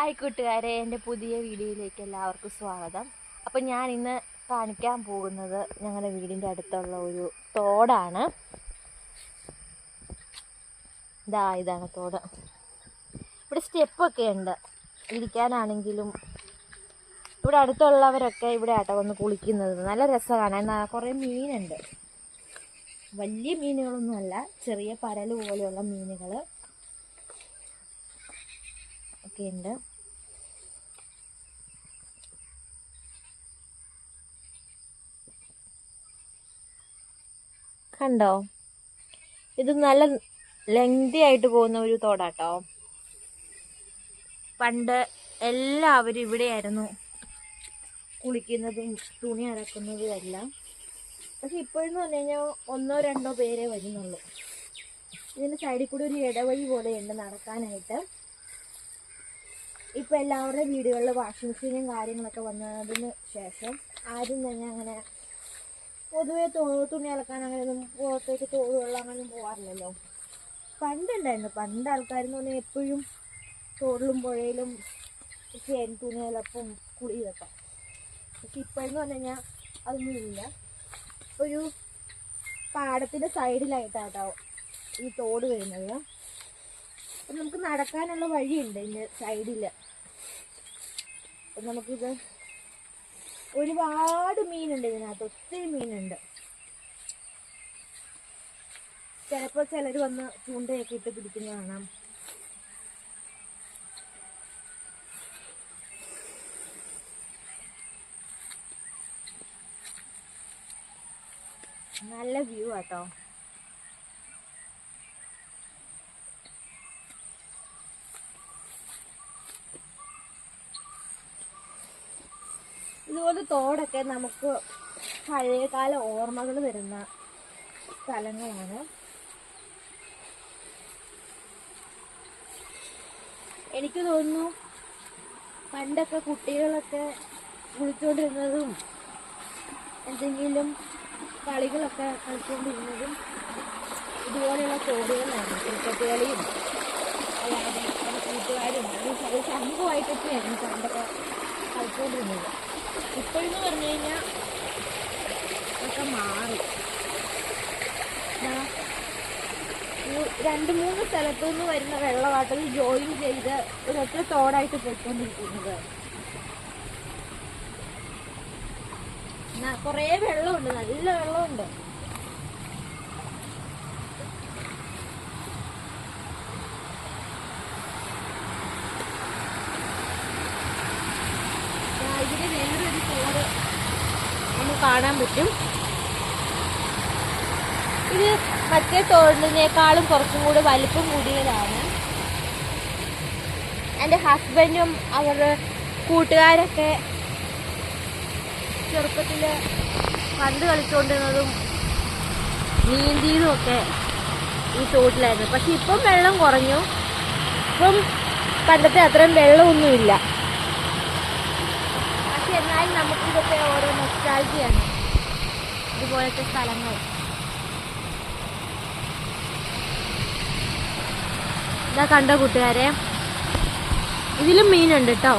Hi കൂട്ടുകാരെ, എൻ്റെ പുതിയ വീഡിയോയിലേക്ക് എല്ലാവർക്കും സ്വാഗതം. അപ്പം ഞാൻ ഇന്ന് കാണിക്കാൻ പോകുന്നത് ഞങ്ങളുടെ വീടിൻ്റെ അടുത്തുള്ള ഒരു തോടാണ്. ഇതാണ് തോട്. ഇവിടെ സ്റ്റെപ്പൊക്കെ ഉണ്ട് ഇരിക്കാനാണെങ്കിലും. ഇവിടെ അടുത്തുള്ളവരൊക്കെ ഇവിടെ ആട്ടോ വന്ന് കുളിക്കുന്നത്. നല്ല രസമാണ്. കുറേ മീനുണ്ട്. വലിയ മീനുകളൊന്നുമല്ല, ചെറിയ പരല് പോലെയുള്ള മീനുകൾ ഒക്കെ ഉണ്ട്. കണ്ടോ, ഇത് നല്ല ലെങ്തി ആയിട്ട് പോകുന്ന ഒരു തോടാട്ടോ. പണ്ട് എല്ലാവരും ഇവിടെയായിരുന്നു കുളിക്കുന്നതും തുണി അലക്കുന്നതും എല്ലാം. പക്ഷെ ഇപ്പോഴെന്ന് പറഞ്ഞു കഴിഞ്ഞാൽ 1-2 പേരെ വരുന്നുള്ളൂ. ഇതിൻ്റെ സൈഡിൽ കൂടി ഒരു ഇടവഴി പോലെയുണ്ട് നടക്കാനായിട്ട്. ഇപ്പം എല്ലാവരുടെ വീടുകളിൽ വാഷിംഗ് മെഷീനും കാര്യങ്ങളൊക്കെ വന്നതിന് ശേഷം ആരും തന്നെ അങ്ങനെ പൊതുവെ തുണി അലക്കാൻ അങ്ങനെയൊന്നും പുറത്തേക്ക് തോട് വെള്ളം അങ്ങനെ പോകാറില്ലല്ലോ. പണ്ടുണ്ടായിരുന്നു. പണ്ട് ആൾക്കാരെന്ന് പറഞ്ഞാൽ എപ്പോഴും തോടിലും പുഴയിലും തുണി അലപ്പും കുളിയൊക്കെ. പക്ഷെ ഇപ്പോഴെന്ന് പറഞ്ഞു കഴിഞ്ഞാൽ അതൊന്നും ഇല്ല. ഒരു പാടത്തിൻ്റെ സൈഡിലായിട്ടാട്ടോ ഈ തോട് വരുന്നത്. അപ്പം നമുക്ക് നടക്കാനുള്ള വഴിയുണ്ട് ഇതിൻ്റെ സൈഡിൽ. അപ്പം നമുക്കിത് ഒരുപാട് മീനുണ്ട് ഇതിനകത്ത്, ഒത്തിരി മീനുണ്ട്. ചിലപ്പോൾ ചിലർ വന്ന് ചൂണ്ടയൊക്കെ ഇട്ട് പിടിക്കുന്ന കാണാം. നല്ല വ്യൂ ആട്ടോ. ഇതുപോലെ തോടൊക്കെ നമുക്ക് പഴയകാല ഓർമ്മകൾ വരുന്ന സ്ഥലങ്ങളാണ്. എനിക്ക് തോന്നുന്നു പണ്ടൊക്കെ കുട്ടികളൊക്കെ കുളിച്ചുകൊണ്ടിരുന്നതും എന്തെങ്കിലും കളികളൊക്കെ കളിച്ചുകൊണ്ടിരുന്നതും ഇതുപോലെയുള്ള തോടുകളാണ്. ക്രിക്കറ്റ് കളിയും അല്ലാതെ കൂട്ടുകാരും ഒരു സംഘമായിട്ടൊക്കെയായിരുന്നു പണ്ടൊക്കെ കളിച്ചുകൊണ്ടിരുന്നത്. ഇപ്പോഴെന്ന് പറഞ്ഞു കഴിഞ്ഞാൽ ഒക്കെ മാറി. 2-3 സ്ഥലത്തു നിന്ന് വരുന്ന വെള്ളവാട്ടത്തിൽ ജോയിൻ ചെയ്ത് ഒരൊറ്റ തോടായിട്ട് പോയിക്കൊണ്ടിരിക്കുന്നത്. കുറേ വെള്ളമുണ്ട്, നല്ല വെള്ളമുണ്ട്. ഇതിന് വേറൊരു തോട് നമുക്ക് കാണാൻ പറ്റും. ഇത് മറ്റേ തോടിനേക്കാളും കുറച്ചും കൂടി വലിപ്പം കൂടിയതാണ്. എൻ്റെ ഹസ്ബൻഡും അവരുടെ കൂട്ടുകാരൊക്കെ ചെറുപ്പത്തിൽ പണ്ട് കളിച്ചുകൊണ്ടിരുന്നതും നീന്തിയതും ഒക്കെ ഈ തോട്ടിലായിരുന്നു. പക്ഷെ ഇപ്പം വെള്ളം കുറഞ്ഞു. ഇപ്പം പണ്ടത്തെ അത്രയും വെള്ളമൊന്നുമില്ല. പക്ഷെ എന്നാലും നമുക്കിതൊക്കെ ഓരോ നൊസ്റ്റാൾജിയാണ്, ഇതുപോലത്തെ സ്ഥലങ്ങൾ. ഇതാ കണ്ടോ കൂട്ടുകാരെ, ഇതിലും മീനുണ്ട് കേട്ടോ.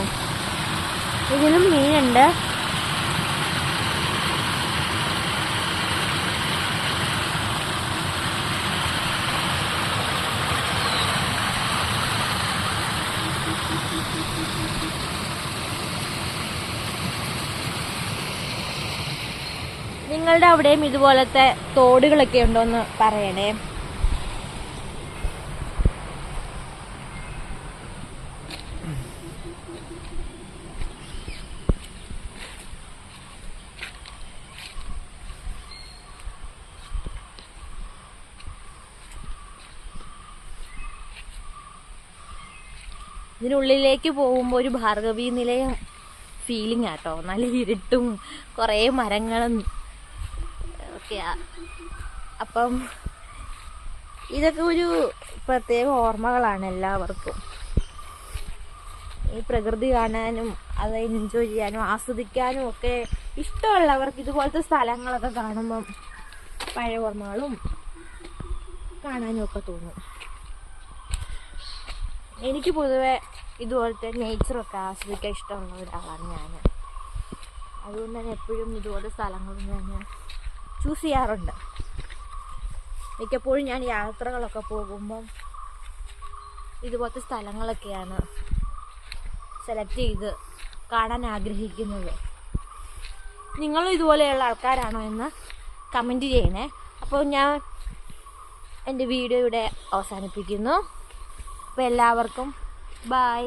ഇതിലും മീനുണ്ട്. നിങ്ങളുടെ അവിടെയും ഇതുപോലത്തെ തോടുകളൊക്കെ ഉണ്ടോന്ന് പറയണേ. ഇതിനുള്ളിലേക്ക് പോകുമ്പോൾ ഒരു ഭാർഗവീ നിലയം ഫീലിംഗ് ആട്ടോ. നല്ല ഇരുട്ടും കുറേ മരങ്ങളും ഒക്കെയാ. അപ്പം ഇതൊക്കെ ഒരു പ്രത്യേക ഓർമ്മകളാണ് എല്ലാവർക്കും. ഈ പ്രകൃതി കാണാനും അത് എൻജോയ് ചെയ്യാനും ആസ്വദിക്കാനും ഒക്കെ ഇഷ്ടമുള്ളവർക്ക് ഇതുപോലത്തെ സ്ഥലങ്ങളൊക്കെ കാണുമ്പം പഴയ ഓർമ്മകളും കാണാനും ഒക്കെ തോന്നും. എനിക്ക് പൊതുവെ ഇതുപോലത്തെ നേച്ചറൊക്കെ ആസ്വദിക്കാൻ ഇഷ്ടമുള്ള ഒരാളാണ് ഞാൻ. അതുകൊണ്ട് തന്നെ എപ്പോഴും ഇതുപോലെ സ്ഥലങ്ങൾ ഞാൻ ചൂസ് ചെയ്യാറുണ്ട്. മിക്കപ്പോഴും ഞാൻ യാത്രകളൊക്കെ പോകുമ്പം ഇതുപോലത്തെ സ്ഥലങ്ങളൊക്കെയാണ് സെലക്ട് ചെയ്ത് കാണാൻ ആഗ്രഹിക്കുന്നത്. നിങ്ങളും ഇതുപോലെയുള്ള ആൾക്കാരാണോ എന്ന് കമൻറ്റ് ചെയ്യണേ. അപ്പോൾ ഞാൻ എൻ്റെ വീഡിയോ ഇവിടെ അവസാനിപ്പിക്കുന്നു. അപ്പോൾ എല്ലാവർക്കും ബൈ.